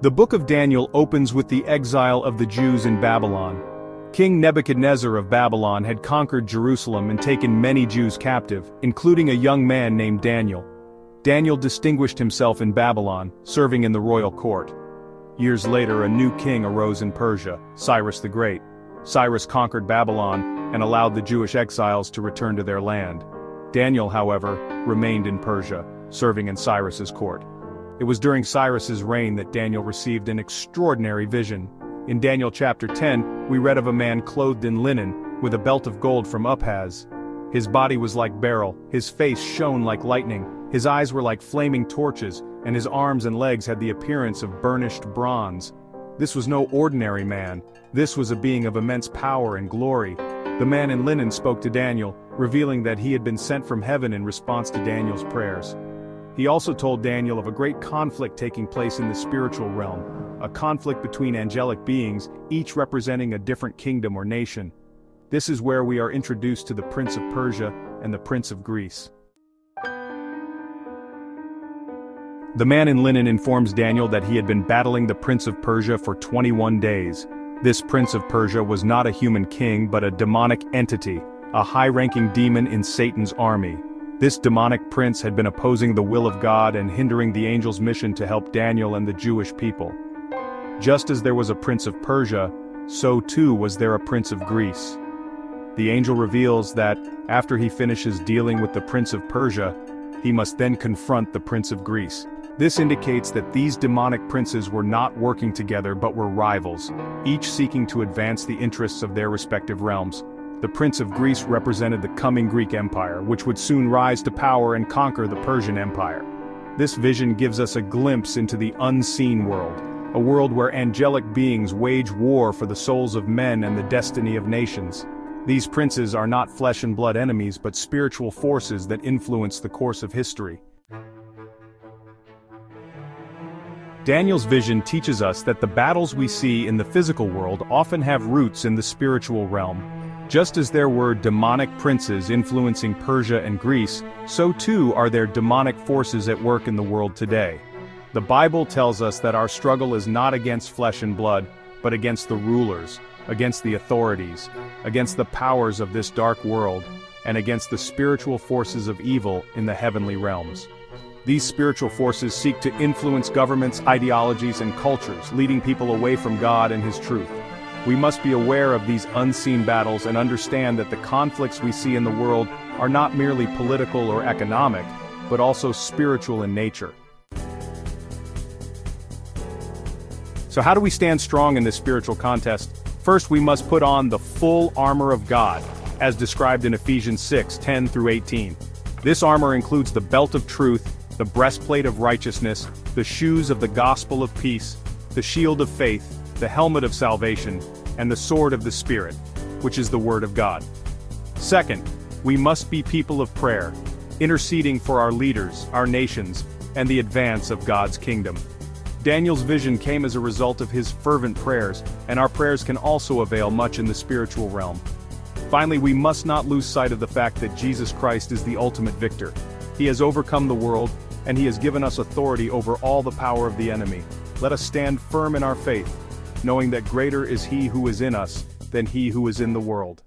The book of Daniel opens with the exile of the Jews in Babylon. King Nebuchadnezzar of Babylon had conquered Jerusalem and taken many Jews captive, including a young man named Daniel. Daniel distinguished himself in Babylon, serving in the royal court. Years later, a new king arose in Persia, Cyrus the Great. Cyrus conquered Babylon and allowed the Jewish exiles to return to their land. Daniel, however, remained in Persia, serving in Cyrus's court. It was during Cyrus's reign that Daniel received an extraordinary vision. In Daniel chapter 10, we read of a man clothed in linen, with a belt of gold from Uphaz. His body was like beryl, his face shone like lightning, his eyes were like flaming torches, and his arms and legs had the appearance of burnished bronze. This was no ordinary man. This was a being of immense power and glory. The man in linen spoke to Daniel, revealing that he had been sent from heaven in response to Daniel's prayers. He also told Daniel of a great conflict taking place in the spiritual realm, a conflict between angelic beings, each representing a different kingdom or nation. This is where we are introduced to the Prince of Persia and the Prince of Greece. The man in linen informs Daniel that he had been battling the Prince of Persia for 21 days. This Prince of Persia was not a human king but a demonic entity, a high-ranking demon in Satan's army. This demonic prince had been opposing the will of God and hindering the angel's mission to help Daniel and the Jewish people. Just as there was a Prince of Persia, so too was there a Prince of Greece. The angel reveals that, after he finishes dealing with the Prince of Persia, he must then confront the Prince of Greece. This indicates that these demonic princes were not working together but were rivals, each seeking to advance the interests of their respective realms. The Prince of Greece represented the coming Greek Empire, which would soon rise to power and conquer the Persian Empire. This vision gives us a glimpse into the unseen world, a world where angelic beings wage war for the souls of men and the destiny of nations. These princes are not flesh and blood enemies but spiritual forces that influence the course of history. Daniel's vision teaches us that the battles we see in the physical world often have roots in the spiritual realm. Just as there were demonic princes influencing Persia and Greece, so too are there demonic forces at work in the world today. The Bible tells us that our struggle is not against flesh and blood, but against the rulers, against the authorities, against the powers of this dark world, and against the spiritual forces of evil in the heavenly realms. These spiritual forces seek to influence governments, ideologies, and cultures, leading people away from God and His truth. We must be aware of these unseen battles and understand that the conflicts we see in the world are not merely political or economic, but also spiritual in nature. So how do we stand strong in this spiritual contest? First, we must put on the full armor of God, as described in Ephesians 6:10 through 18. This armor includes the belt of truth, the breastplate of righteousness, the shoes of the gospel of peace, the shield of faith, the helmet of salvation, and the sword of the Spirit, which is the Word of God. Second, we must be people of prayer, interceding for our leaders, our nations, and the advance of God's kingdom. Daniel's vision came as a result of his fervent prayers, and our prayers can also avail much in the spiritual realm. Finally, we must not lose sight of the fact that Jesus Christ is the ultimate victor. He has overcome the world, and He has given us authority over all the power of the enemy. Let us stand firm in our faith, knowing that greater is He who is in us than he who is in the world.